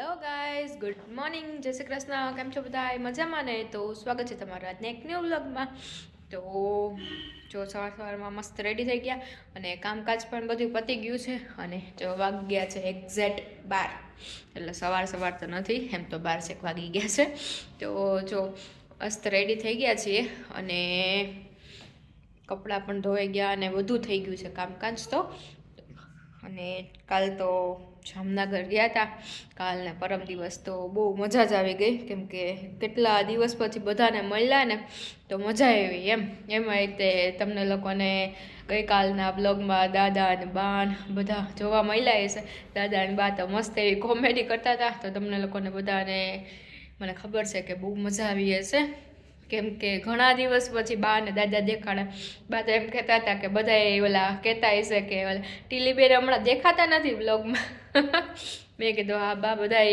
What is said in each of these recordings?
Hello guys, good morning, જય શ્રી કૃષ્ણ. કેમ છો બધા? મજામાં ને? તો સ્વાગત છે તમારા આજના એક ન્યૂ વ્લોગમાં. તો જો સવારમાં મસ્ત રેડી થઈ ગયા અને કામકાજ પણ બધું પતી ગયું છે. અને જો વાગી ગયા છે એક્ઝેક્ટ 12, એટલે સવાર તો નથી, એમ તો 12 વાગી ગયા છે. તો જો મસ્ત રેડી થઈ ગયા છીએ અને કપડાં પણ ધોઈ ગયા અને બધું થઈ ગયું છે કામકાજ તો. અને કાલ તો જામનગર ગયા હતા. કાલને પરમ દિવસ તો બહુ મજા જ આવી ગઈ, કેમ કે કેટલા દિવસ પછી બધાને મળ્યા ને, તો મજા આવી એમાં તે તમને લોકોને ગઈકાલના બ્લોગમાં દાદા અને બા બધા જોવા મળ્યા હશે. દાદા અને બા તો મસ્ત એવી કોમેડી કરતા હતા, તો તમને લોકોને બધાને મને ખબર છે કે બહુ મજા આવી હશે, કેમ કે ઘણા દિવસ પછી બા અને દાદા દેખાડા. બા તો એમ કહેતા હતા કે બધા ઓલા કહેતા હશે કે ઓલા ટીલીબેન હમણાં દેખાતા નથી બ્લોગમાં. મેં કીધું હા બા, બધા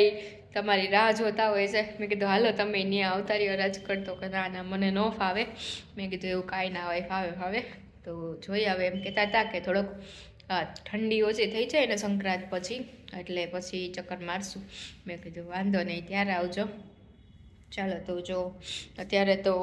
તમારી રાહ જોતા હોય છે. મેં કીધું હાલો તમે ત્યાં આવતા રહ્યો રાજકોટ. તો કે ના મને ન ફાવે. મેં કીધું એવું કાંઈ ના હોય, ફાવે. તો જોઈએ હવે, એમ કહેતા હતા કે થોડોક ઠંડી ઓછી થઈ જાય ને સંક્રાંત પછી, એટલે પછી ચક્કર મારશું. મેં કીધું વાંધો નહીં, ત્યારે આવજો. ચાલો તો જો અત્યારે તો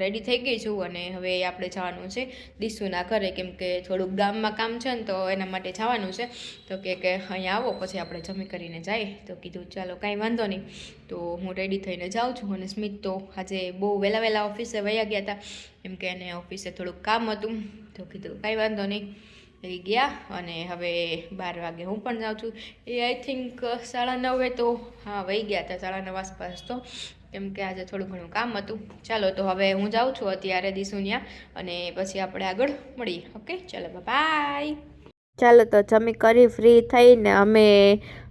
રેડી થઈ ગઈ છું અને હવે આપણે જવાનું છે દીશુના ઘરે, કેમ કે થોડુંક ગામમાં કામ છે ને, તો એના માટે જવાનું છે. તો કે અહીંયા આવો પછી આપણે જમી કરીને જાય. તો કીધું ચાલો કાંઈ વાંધો નહીં. તો હું રેડી થઈને જાઉં છું. અને સ્મિત તો આજે બહુ વહેલા ઓફિસે વયા ગયા હતા, એમ કે એને ઓફિસે થોડુંક કામ હતું. તો કીધું કાંઈ વાંધો નહીં, એ ગયા. અને હવે 12 વાગે હું પણ જાઉં છું. એ આઈ થિંક 9:30 તો હા વહી ગયા હતા, 9:30 આસપાસ તો, કેમ કે આજે થોડું ઘણું કામ હતું. ચાલો તો હવે હું જાઉં છું અત્યારે દીશુન્યા, અને પછી આપણે આગળ મળીએ. ઓકે ચાલો બાય. ચાલો તો જમી કરી ફ્રી થઈને અમે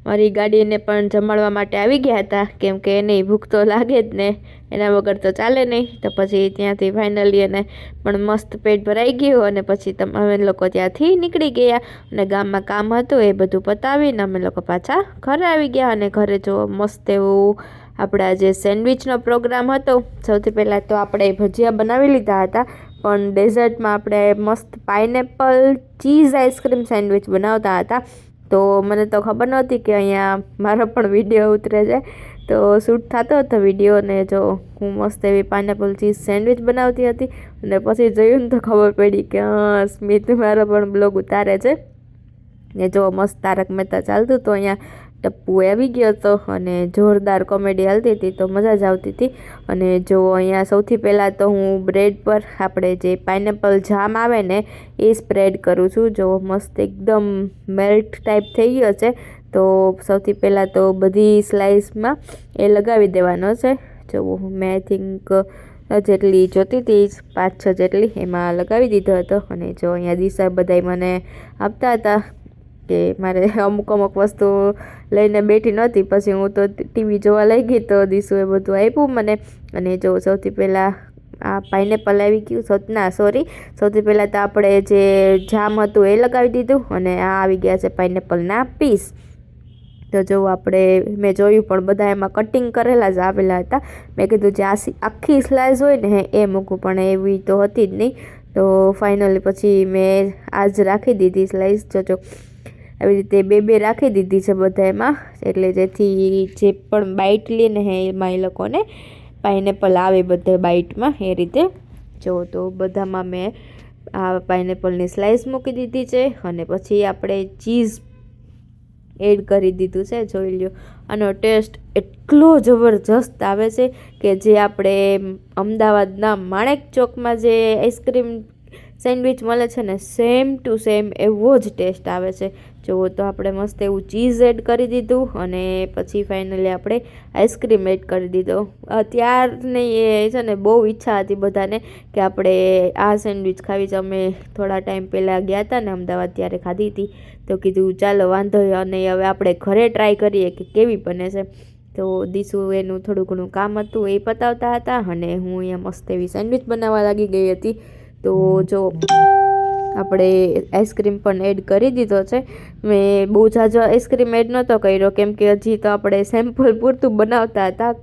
મારી ગાડીને પણ જમાડવા માટે આવી ગયા હતા, કેમ કે એને ભૂખ તો લાગે જ ને, એના વગર તો ચાલે નહીં. તો પછી ત્યાંથી ફાઇનલી એને પણ મસ્ત પેટ ભરાઈ ગયું. અને પછી અમે લોકો ત્યાંથી નીકળી ગયા અને ગામમાં કામ હતું એ બધું પતાવીને અમે લોકો પાછા ઘરે આવી ગયા. અને ઘરે જો મસ્ત એવું આપણા જે સેન્ડવિચનો પ્રોગ્રામ હતો. સૌથી પહેલાં તો આપણે ભજીયા બનાવી લીધા હતા, પણ ડેઝર્ટમાં આપણે મસ્ત પાઇનેપલ ચીઝ આઈસ્ક્રીમ સેન્ડવિચ બનાવતા હતા. તો મને તો ખબર નહોતી કે અહીંયા મારો પણ વિડીયો ઉતરે છે. તો શૂટ થતો હતો વિડીયો, ને જો હું મસ્ત એવી પાઇનેપલ ચીઝ સેન્ડવિચ બનાવતી હતી. અને પછી જોયું ને તો ખબર પડી કે સ્મિત મારો પણ બ્લોગ ઉતારે છે. ને જો મસ્ત તારક મહેતા ચાલતું તો અહીંયા ટપ્પુ આવી ગયો હતો અને જોરદાર કોમેડી હાલતી હતી, તો મજા જ આવતી હતી. અને જો અહીંયા સૌથી પહેલાં તો હું બ્રેડ પર આપણે જે પાઇનેપલ જામ આવે ને એ સ્પ્રેડ કરું છું. જો મસ્ત એકદમ મેલ્ટ ટાઈપ થઈ ગયો છે. તો સૌથી પહેલાં તો બધી સ્લાઇસમાં એ લગાવી દેવાનો છે. જો મેં આઈ થિંક જેટલી જોતી હતી 5-6 જેટલી એમાં લગાવી દીધો હતો. અને જો અહીંયા દિશા બધાય મને આપતા હતા કે મારે અમુક વસ્તુ લઈને બેઠી નહોતી, પછી હું તો ટીવી જોવા લઈ ગઈ, તો દીશુએ બધું આપ્યું મને. અને જો સૌથી પહેલાં આ પાઇનેપલ આવી ગયું. સૌથી પહેલાં તો આપણે જે જામ હતું એ લગાવી દીધું, અને આ આવી ગયા છે પાઇનેપલના પીસ. તો જો મેં જોયું પણ બધા એમાં કટિંગ કરેલા જ આવેલા હતા. મેં કીધું જે આખી સ્લાઇસ હોય ને એ મૂકું, પણ એવી તો હતી જ નહીં. તો ફાઇનલી પછી મેં આજ રાખી દીધી સ્લાઇસ. જો આવી રીતે બે રાખી દીધી છે બધા એમાં, એટલે જેથી જે પણ બાઇટ લે ને એમાં એ લોકોને પાઇનેપલ આવે બધે બાઇટમાં એ રીતે. જો તો બધામાં મેં આ પાઇનેપલની સ્લાઇસ મૂકી દીધી છે. અને પછી આપણે ચીઝ એડ કરી દીધું છે. જોઈ લ્યો, આનો ટેસ્ટ એટલો જબરજસ્ત આવે છે કે જે આપણે અમદાવાદના માણેક ચોકમાં જે આઈસ્ક્રીમ સેન્ડવિચ મળે છે ને, સેમ ટુ સેમ એવો જ ટેસ્ટ આવે છે. જુઓ તો આપણે મસ્ત એવું ચીઝ એડ કરી દીધું, અને પછી ફાઇનલી આપણે આઈસ્ક્રીમ એડ કરી દીધો. ત્યારની એ છે ને બહુ ઈચ્છા હતી બધાને કે આપણે આ સેન્ડવિચ ખાવી છે. અમે થોડા ટાઈમ પહેલાં ગયા હતા ને અમદાવાદ, ત્યારે ખાધી હતી. તો કીધું ચાલો વાંધો નહીં, હવે આપણે ઘરે ટ્રાય કરીએ કે કેવી બને છે. તો દીશુ એનું થોડું ઘણું કામ હતું એ પતાવતા હતા, અને હું અહીંયા મસ્ત એવી સેન્ડવિચ બનાવવા લાગી ગઈ હતી. તો જો આપણે આઈસ્ક્રીમ પણ એડ કરી દીધો છે. મેં બહુ ઝાઝો આઈસ્ક્રીમ એડ નહોતો કર્યો, કેમ કે હજી તો આપણે સેમ્પલ પૂરતું બનાવતા હતા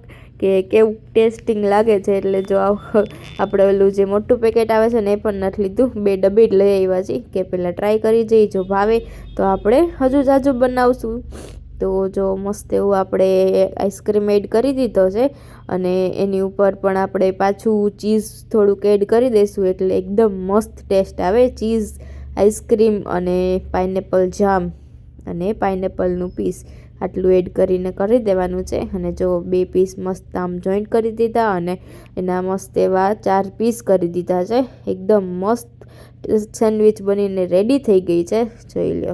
કે કેવું ટેસ્ટિંગ લાગે છે. એટલે જો આપણે ઓલું જે મોટું પેકેટ આવે છે ને એ પણ નથી લીધું, 2 ડબ્બી જ લઈ આવ્યા છીએ કે પહેલાં ટ્રાય કરી જઈએ, જો ભાવે તો આપણે હજુ ઝાઝું બનાવશું. તો જો મસ્ત એવું આપણે આઈસ્ક્રીમ એડ કરી દીધો છે અને એની ઉપર પણ આપણે પાછું ચીઝ થોડુંક એડ કરી દઈશું એટલે એકદમ મસ્ત ટેસ્ટ આવે. ચીઝ આઈસ્ક્રીમ અને પાઇનેપલ જામ અને પાઇનેપલનું પીસ આટલું એડ કરીને કરી દેવાનું છે. અને જો 2 પીસ મસ્ત આમ જોઈન્ટ કરી દીધા અને એના મસ્ત એવા 4 પીસ કરી દીધા છે. એકદમ મસ્ત સેન્ડવિચ બનીને રેડી થઈ ગઈ છે, જોઈ લો.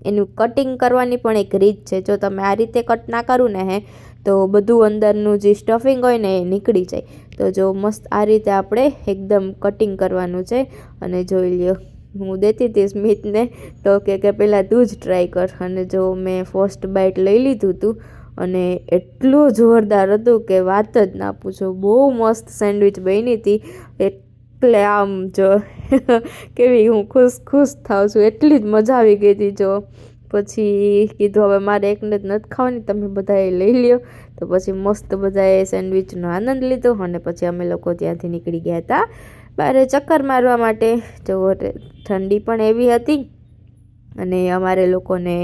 એનું કટિંગ કરવાની પણ એક રીત છે. જો તમે આ રીતે કટ ના કરું ને તો બધું અંદરનું જે સ્ટફિંગ હોય ને એ નીકળી જાય. તો જો મસ્ત આ રીતે આપણે એકદમ કટિંગ કરવાનું છે. અને જોઈ લ્યો, હું દેતી હતી સ્મિતને તો કે પહેલાં તું જ ટ્રાય કર. અને જો મેં ફર્સ્ટ બાઇટ લઈ લીધું હતું અને એટલું જોરદાર હતું કે વાત જ ના પૂછો. બહુ મસ્ત સેન્ડવિચ બની હતી. એટલે આમ જો કેવી હું ખુશ થાઉં છું, એટલી જ મજા આવી ગઈ હતી. જો પછી કીધું હવે મારે એકને જ નથી ખાવાની, તમે બધાએ લઈ લ્યો. તો પછી મસ્ત બધાએ સેન્ડવિચનો આનંદ લીધો અને પછી અમે લોકો ત્યાંથી નીકળી ગયા હતા બહાર ચક્કર મારવા માટે. જો ઠંડી પણ એવી હતી અને અમારે લોકોને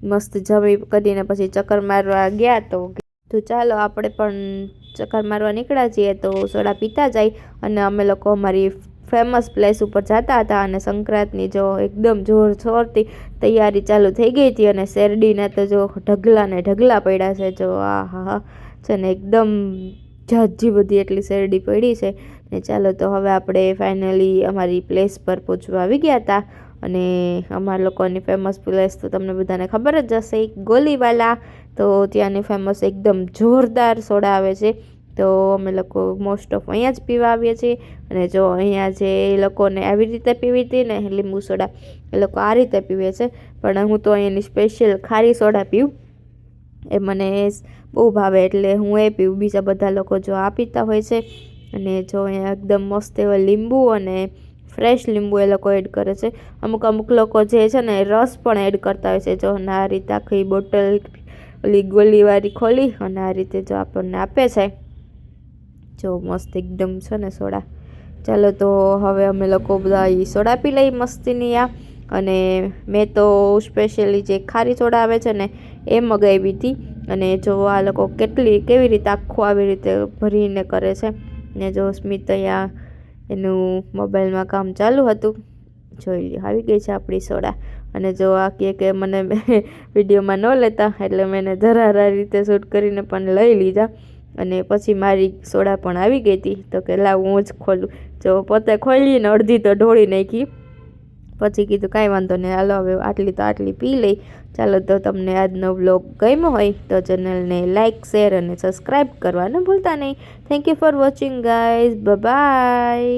મસ્ત જમી કરીને પછી ચક્કર મારવા ગયા. તો ચાલો આપણે પણ ચક્કર મારવા નીકળ્યા છીએ તો સોડા પીતા જાય. અને અમે લોકો અમારી ફેમસ પ્લેસ ઉપર જતા હતા અને સંક્રાંતની જો એકદમ જોરશોરથી તૈયારી ચાલુ થઈ ગઈ હતી. અને શેરડીના તો જો ઢગલા ને ઢગલા પડ્યા છે. જો હા છે ને એકદમ ઝાઝી બધી એટલી શેરડી પડી છે. ને ચાલો તો હવે આપણે ફાઇનલી અમારી પ્લેસ પર પહોંચવા આવી ગયા હતા. અને અમારા લોકોની ફેમસ પ્લેસ તો તમને બધાને ખબર જ હશે, ગોલીવાલા. તો ત્યાંની ફેમસ એકદમ જોરદાર સોડા આવે છે. તો અમે લોકો મોસ્ટ ઓફ અહીંયા જ પીવા આવીએ છીએ. અને જો અહીંયા જે એ લોકોને આવી રીતે પીવી હતી ને લીંબુ સોડા, એ લોકો આ રીતે પીવે છે. પણ હું તો અહીંયાની સ્પેશિયલ ખારી સોડા પીવું, એ મને બહુ ભાવે એટલે હું એ પીવું. બીજા બધા લોકો જો આ પીતા હોય છે. અને જો અહીંયા એકદમ મસ્ત એવા લીંબુ અને ફ્રેશ લીંબુ એ લોકો એડ કરે છે. અમુક લોકો જે છે ને રસ પણ એડ કરતા હોય છે. જો આ રીતે આખી બોટલ ઓલી ગોલીવાળી ખોલી અને આ રીતે જો આપણને આપે છે. જો મસ્ત એકદમ છે ને સોડા. ચાલો તો હવે અમે લોકો બધા એ સોડા પી લઈ મસ્તીની આ. અને મેં તો સ્પેશિયલી જે ખારી સોડા આવે છે ને એ મગાવી હતી. અને જો આ લોકો કેવી રીતે આખું આવી રીતે ભરીને કરે છે. ને જો સ્મિત અહીંયા એનું મોબાઈલમાં કામ ચાલુ હતું. જોઈ લ્યો, આવી ગઈ છે આપણી સોડા. અને જો આ કે મને વિડીયોમાં ન લેતા એટલે મેં એને ધરારા રીતે શૂટ કરીને પણ લઈ લીધા. અને પછી મારી સોડા પણ આવી ગઈ હતી તો કે લાવ હું જ ખોલું. જો પોતે ખોલીને અડધી તો ઢોળી નાખી. પછી કીધું કાંઈ વાંધો નહીં, હાલો હવે આટલી પી લઈ. ચાલો તો તમને આજનો વ્લોગ ગમ્યો હોય તો ચેનલને લાઇક, શેર અને સબસ્ક્રાઈબ કરવાનું ભૂલતા નહીં. Thank you for watching guys. By.